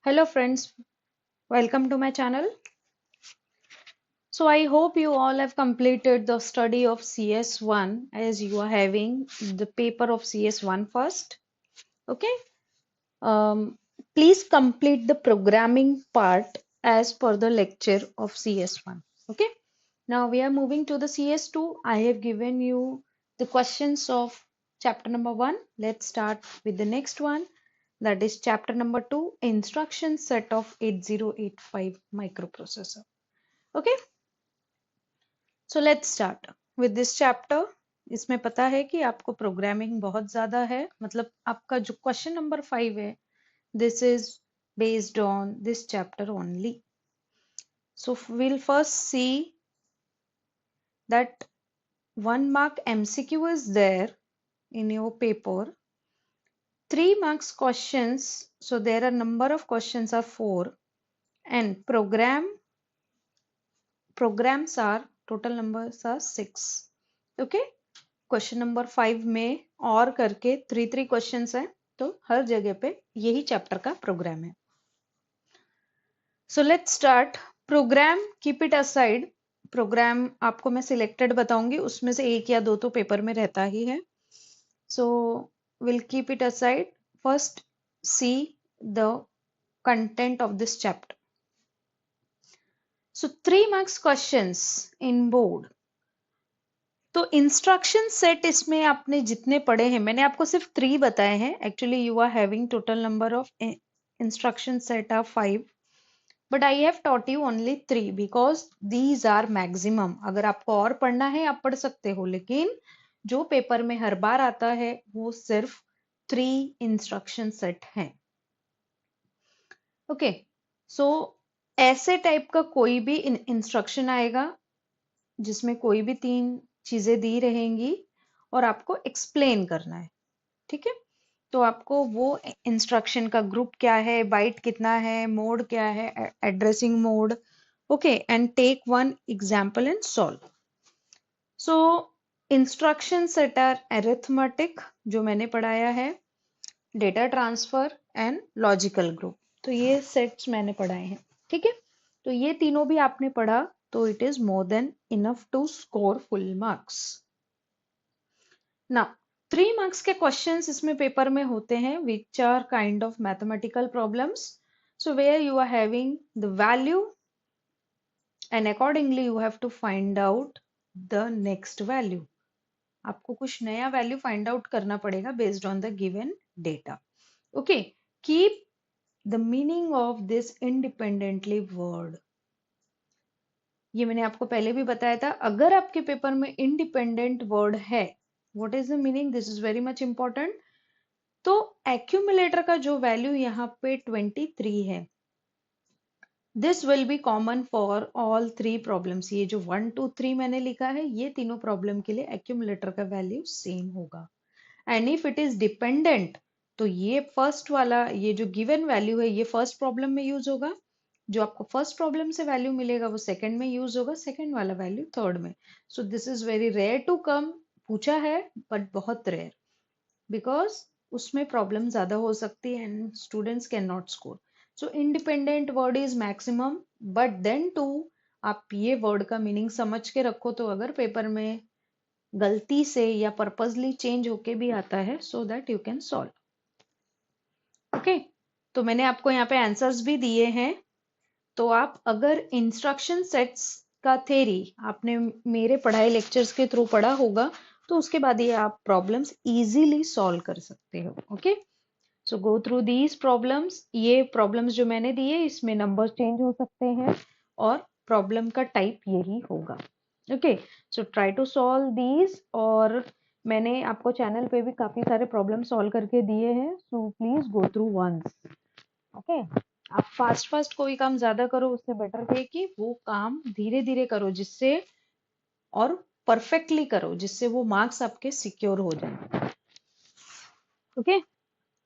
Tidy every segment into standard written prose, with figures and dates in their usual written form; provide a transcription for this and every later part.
Hello friends, welcome to my channel. So I hope you all have completed the study of CS1 as you are having the paper of CS1 first. Okay. Um, Please complete the programming part as per the lecture of CS1. Okay. Now we are moving to the CS2. I have given you the questions of chapter number 1. Let's start with the next one. That is chapter number 2, instruction set of 8085 microprocessor. Okay, so let's start with this chapter. इसमें पता है कि आपको programming बहुत ज्यादा है, मतलब आपका जो क्वेश्चन नंबर 5 है, this is based on this chapter only. So we'll first see that 1 mark MCQ is there in your paper. 3 marks questions, so there are number of questions are 4, and programs are total numbers are 6. Okay, question number 5 में और करके 3 questions हैं, तो हर जगह पे यही chapter का program है. So let's start. Program keep it aside. Program आपको मैं सिलेक्टेड बताऊंगी, उसमें से एक या दो तो पेपर में रहता ही है. So will keep it aside. First see the content of this chapter. So 3 marks questions in board. तो इंस्ट्रक्शन सेट इसमें आपने जितने पढ़े हैं, मैंने आपको सिर्फ 3 बताए हैं. Actually you are having total number of instruction set are 5, but I have taught you only 3 because these are maximum. अगर आपको और पढ़ना है आप पढ़ सकते हो, लेकिन जो पेपर में हर बार आता है वो सिर्फ 3 इंस्ट्रक्शन सेट हैं. ओके, सो ऐसे टाइप का कोई भी इंस्ट्रक्शन आएगा जिसमें कोई भी 3 चीजें दी रहेंगी और आपको एक्सप्लेन करना है. ठीक है, तो आपको वो इंस्ट्रक्शन का ग्रुप क्या है, बाइट कितना है, मोड क्या है, addressing mode. Okay, and take one example and solve. So instruction set are arithmetic, जो मैंने पढ़ाया है, data transfer and logical group. तो ये सेट्स मैंने पढ़ाए हैं. ठीक है, तो ये तीनों भी आपने पढ़ा, तो it is more than enough to score full marks. Now 3 marks के क्वेश्चंस इसमें पेपर में होते हैं, which are kind of mathematical problems. So where you are having the value and accordingly you have to find out the next value. आपको कुछ नया value find out करना पड़ेगा based on the given data. Okay, keep the meaning of this independently word. ये मैंने आपको पहले भी बताया था, अगर आपके पेपर में इंडिपेंडेंट वर्ड है, what is the meaning, this is very much important. तो एक्यूमुलेटर का जो वैल्यू यहाँ पे 23 है, this will be common for all 3 problems. ये जो 1 2 3 मैंने लिखा है, ये तीनों प्रॉब्लम के लिए एक्यूमुलेटर का वैल्यू सेम होगा. And if it is dependent, तो ये फर्स्ट वाला, ये जो गिवन वैल्यू है, ये फर्स्ट प्रॉब्लम में यूज होगा. जो आपको फर्स्ट प्रॉब्लम से वैल्यू मिलेगा वो सेकंड में यूज होगा, सेकंड वाला वैल्यू थर्ड में. So this is very rare to come. पूछा है बट बहुत रेयर, बिकॉज उसमें प्रॉब्लम ज्यादा हो सकती है and students can not score. So independent word is maximum, but then too आप ये वर्ड का मीनिंग समझ के रखो, तो अगर पेपर में गलती से या पर्पसली चेंज होके भी आता है, so that you can solve. Okay, तो मैंने आपको यहाँ पे आंसर्स भी दिए हैं. तो आप अगर इंस्ट्रक्शन सेट्स का थ्योरी आपने मेरे पढ़ाए लेक्चर्स के थ्रू पढ़ा होगा, तो उसके बाद ये आप प्रॉब्लम्स इजीली सॉल्व कर सकते हो. Okay, so go through these problems. ये प्रॉब्लम्स जो मैंने दिए, इसमें नंबर चेंज हो सकते हैं और प्रॉब्लम का टाइप यही होगा. Okay, so try to solve these. और मैंने आपको चैनल पे भी काफी सारे प्रॉब्लम सॉल्व करके दिए हैं, so please go through once. Okay, आप फास्ट फास्ट कोई काम ज्यादा करो, उससे बेटर है कि वो काम धीरे धीरे करो, जिससे और परफेक्टली करो, जिससे वो मार्क्स आपके सिक्योर हो जाए. ओके,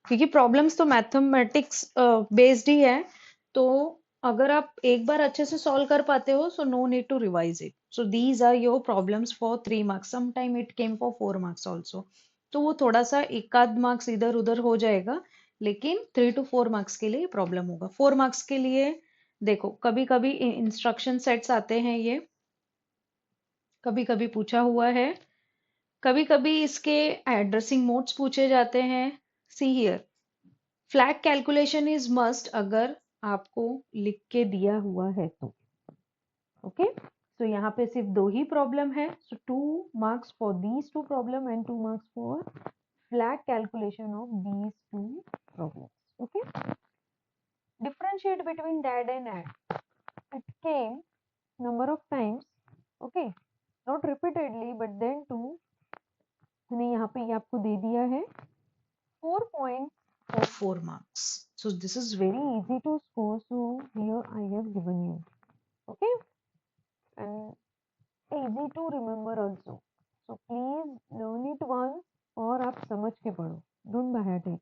क्योंकि प्रॉब्लम्स तो मैथमेटिक्स बेस्ड ही है, तो अगर आप एक बार अच्छे से सॉल्व कर पाते हो, so no need to revise it. So these are your problems for 3 marks. Some time it came for 4 marks also. तो वो थोड़ा सा एक आध मार्क्स इधर उधर हो जाएगा, लेकिन 3 to 4 मार्क्स के लिए प्रॉब्लम होगा। 4 मार्क्स के लिए देखो, कभी कभी इंस्ट्रक्शन सेट्स आते हैं, ये कभी कभी पूछा हुआ है, कभी कभी इसके एड्रेसिंग मोड्स पूछे जाते हैं। See here, flag calculation is must अगर आपको लिख के दिया हुआ है तो। ओके, तो यहाँ पे सिर्फ 2 ही प्रॉब्लम है, सो 2 marks for these 2 problem and 2 marks for flag calculation of these 2 problems. Okay, differentiate between dad and add, it came number of times, okay, not repeatedly but then too मैंने यहाँ पे ये आपको दे दिया है 4 points of 4 marks, so this is very easy to score, so here I have given you, okay, and easy to remember also, so please learn it once और आप समझ के पढ़ो, don't by heart it.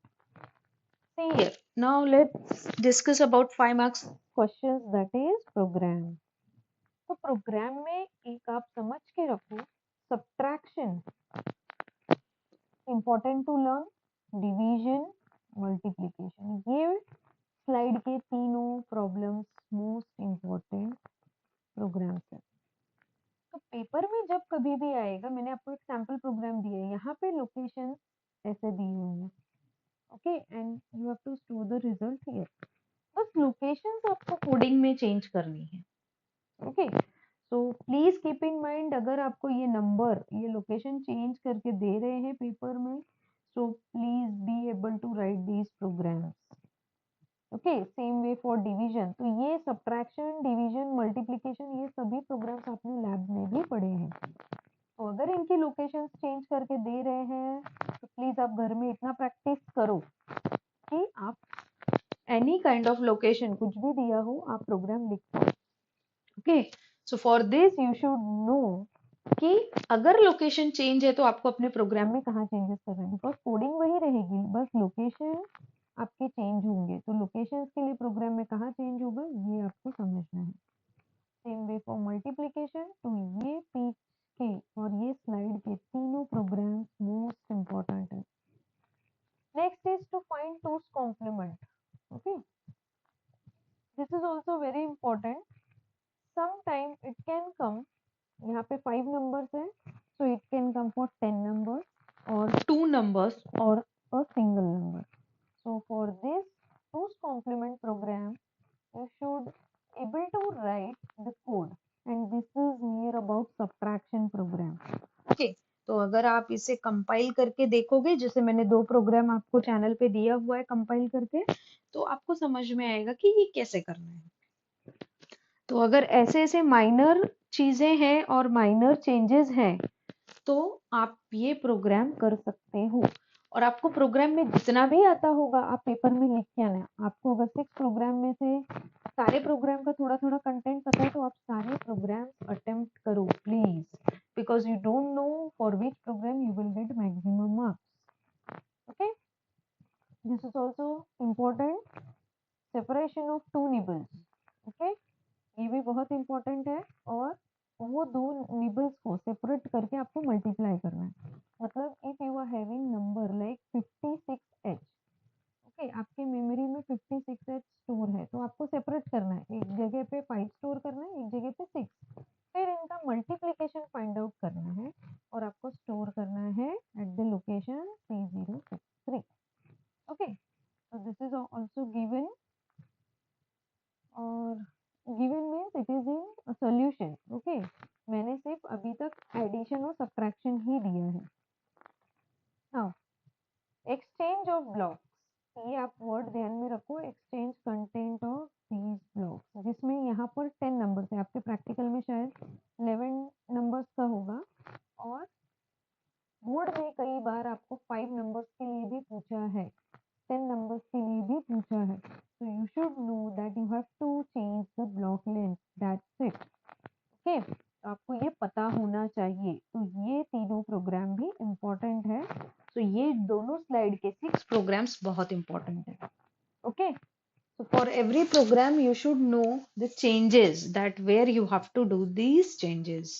See here, now let's discuss about 5 marks questions, that is program. तो program में एक आप समझ के रखो, subtraction important to learn, division, multiplication, ये स्लाइड के तीनों प्रॉब्लम्स मोस्ट इंपॉर्टेंट प्रोग्राम्स है। तो पेपर में जब कभी भी आएगा, मैंने आपको एक सैम्पल प्रोग्राम दिया है, यहाँ पे लोकेशन ऐसे दी हुई है, okay, and you have to store the result here. बस लोकेशंस आपको कोडिंग में चेंज करनी है, okay, so please keep in mind, अगर आपको ये नंबर, ये लोकेशन चेंज करके दे रहे हैं पेपर में, so please be able to write these programs, okay. Same way for division, तो ये सब्ट्रैक्शन, डिवीजन, मल्टीप्लिकेशन, ये सभी प्रोग्राम्स आपने लैब में भी पढ़े हैं। तो अगर इनकी लोकेशन चेंज करके दे रहे हैं, तो प्लीज आप घर में इतना प्रैक्टिस करो कि आप एनी काइंड ऑफ लोकेशन, कुछ भी दिया हो, आप प्रोग्राम लिख पाओ, okay. So for this you should know कि अगर लोकेशन चेंज है तो आपको अपने प्रोग्राम में कहाँ चेंजेस करना है, बिकॉज कोडिंग वही रहेगी, बस लोकेशन आपके चेंज होंगे। तो लोकेशन के लिए प्रोग्राम में कहाँ चेंज होगा, ये आपको समझना है। सेम वे फॉर मल्टीप्लिकेशन, तो ये पेज के और ये स्लाइड के तीनों प्रोग्राम मोस्ट इंपॉर्टेंट है। Next is to find two's complement, okay, this is also very important. Sometime it can come, यहाँ पे 5 numbers है, so it can come for 10 numbers or 2 numbers or a single number. So for this two's complement program, you should able to write the code, and this is near about subtraction program. Okay, तो अगर आप इसे compile करके देखोगे, जैसे मैंने 2 programme आपको channel पे दिया हुआ है कंपाइल करके, तो आपको समझ में आएगा कि ये कैसे करना है। तो अगर ऐसे ऐसे माइनर चीजें हैं और माइनर चेंजेस हैं, तो आप ये प्रोग्राम कर सकते हो, और आपको प्रोग्राम में जितना भी आता होगा आप पेपर में लिख के आना। आपको अगर 6 प्रोग्राम में से सारे प्रोग्राम का थोड़ा थोड़ा कंटेंट पता है, तो आप सारे प्रोग्राम अटेम्प्ट करो please, because you don't know for which programme you will get maximum marks, okay. This is also important, separation of 2 nibbles, okay, ये भी बहुत इंपॉर्टेंट है, और वो 2 निबल्स को सेपरेट करके आपको मल्टीप्लाई करना है। मतलब if you are having number like 56h, okay, आपके मेमोरी में 56h स्टोर है, तो आपको सेपरेट करना है, एक जगह पे 5 स्टोर करना है, एक जगह पे 6, फिर इनका मल्टीप्लिकेशन फाइंड आउट करना है और आपको स्टोर करना है at the location 3063, okay. so this is also given, और given means it is in solution, okay. मैंने सिर्फ अभी तक एडिशन और सब्ट्रैक्शन ही दिया है। नाउ एक्सचेंज ऑफ ब्लॉक्स, ये आप वर्ड ध्यान में रखो, exchange content of these blocks, जिसमें यहाँ पर 10 नंबर्स है, आपके प्रैक्टिकल में शायद 11 नंबर्स का होगा, और बोर्ड में कई बार आपको 5 नंबर्स के लिए भी पूछा है, 10 numbers के लिए भी पूछा है, so you should know that you have to change the block length, that's it, okay। आपको ये पता होना चाहिए। तो ये तीनों प्रोग्राम भी इम्पोर्टेंट है, तो ये दोनों स्लाइड के 6 प्रोग्राम्स बहुत इम्पोर्टेंट है, okay. so for every program you should know the changes, that where you have to do these changes.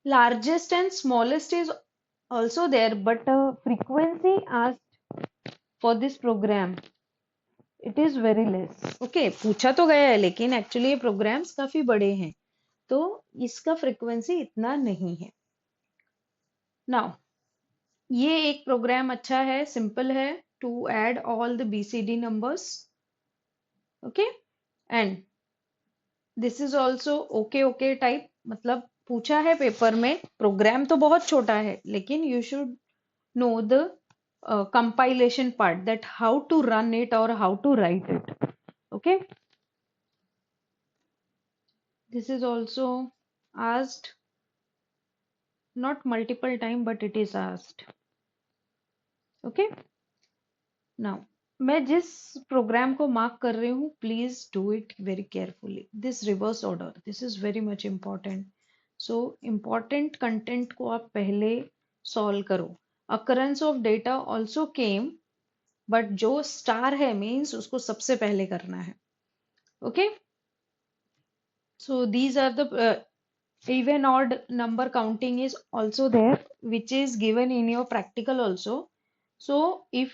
Largest and smallest is also there, but frequency asked for this program it is very less. Okay पूछा तो गया है लेकिन actually ये programmes काफी बड़े हैं तो इसका फ्रीक्वेंसी इतना नहीं है. नाउ ये एक प्रोग्राम अच्छा है, सिंपल है, to add all the BCD numbers. Okay and this is also okay okay type. मतलब पूछा है पेपर में, प्रोग्राम तो बहुत छोटा है लेकिन you should know the compilation part, that how to run it or how to write it. Okay, this is also asked, not multiple time but it is asked. Okay, now मैं जिस programme को mark कर रही हूँ please do it very carefully. This reverse order, this is very much important. So important content को आप पहले solve करो. occurrence of data also came, but जो स्टार है मीन्स उसको सबसे पहले करना है. Okay so these are the even odd number counting is also there, which is given in your practical also. So if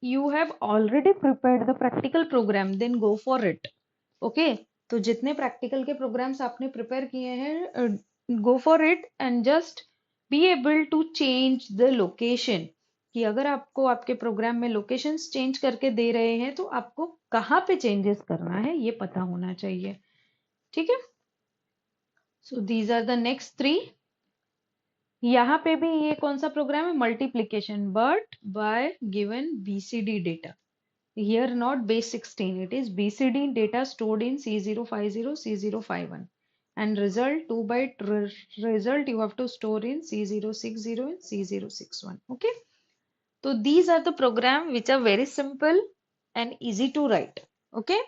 you have already prepared the practical program then go for it. Okay, तो जितने practical के programs आपने prepare किए हैं go for it and just be able to change the location. कि अगर आपको आपके प्रोग्राम में लोकेशंस चेंज करके दे रहे हैं तो आपको कहाँ पे चेंजेस करना है ये पता होना चाहिए. ठीक है, so these are the next 3. यहाँ पे भी ये कौन सा प्रोग्राम है, multiplication but by given BCD data. Here not base 16, it is BCD data stored in C050 C051 and result 2 byte result you have to store in C060 and C061. Okay, so these are the program which are very simple and easy to write. Okay,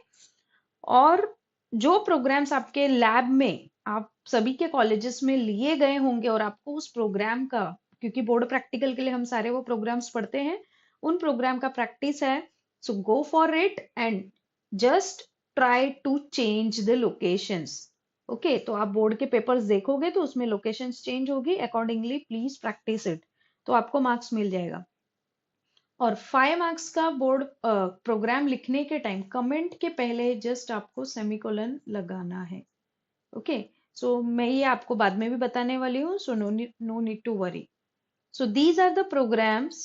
और जो programmes आपके lab में आप सभी के colleges में लिए गए होंगे और आपको उस प्रोग्राम का, क्योंकि बोर्ड प्रैक्टिकल के लिए हम सारे वो प्रोग्राम्स पढ़ते हैं, उन प्रोग्राम का प्रैक्टिस है. So go for it and just try to change the locations. Okay, तो आप बोर्ड के पेपर्स देखोगे तो उसमें लोकेशंस चेंज होगी, अकॉर्डिंगली प्लीज प्रैक्टिस इट, तो आपको मार्क्स मिल जाएगा. और 5 मार्क्स का बोर्ड प्रोग्राम लिखने के टाइम कमेंट के पहले जस्ट आपको सेमीकोलन लगाना है. ओके, सो मैं ये आपको बाद में भी बताने वाली हूँ, so no need to worry. So these are the programs.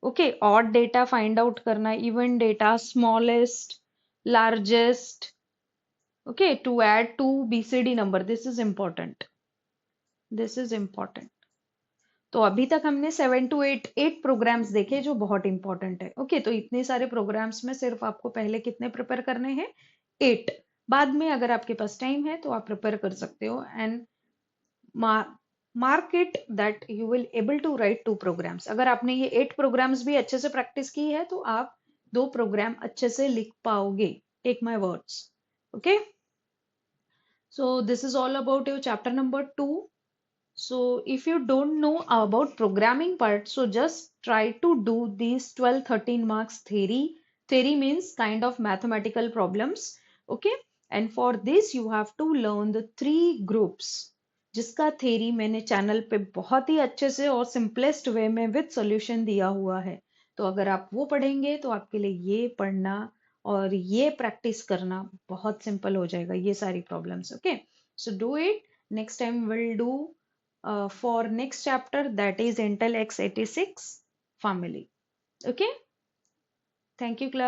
Okay, odd data find out करना, even data, smallest, largest. Okay, to add 2 BCD number, this is important, this is important. तो अभी तक हमने 7 to 8 प्रोग्राम्स देखे जो बहुत important है. Okay, तो इतने सारे प्रोग्राम्स में सिर्फ आपको पहले कितने प्रिपेयर करने हैं, 8. बाद में अगर आपके पास टाइम है तो आप प्रिपेयर कर सकते हो and mark it that you will able to write 2 programs. अगर आपने ये 8 प्रोग्राम्स भी अच्छे से प्रैक्टिस की है तो आप 2 प्रोग्राम अच्छे से लिख पाओगे. Take my words. Okay, so this is all about your chapter number 2. So if you don't know about programming part, so just try to do these 12-13 marks theory. Theory means kind of mathematical problems. Okay, and for this you have to learn the 3 groups जिसका theory मैंने channel पे बहुत ही अच्छे से और simplest way में with solution दिया हुआ है. तो अगर आप वो पढ़ेंगे तो आपके लिए ये पढ़ना और ये प्रैक्टिस करना बहुत सिंपल हो जाएगा, ये सारी problems. Okay, so do it. Next time will do for next chapter, that is Intel x86 family. Okay, thank you class.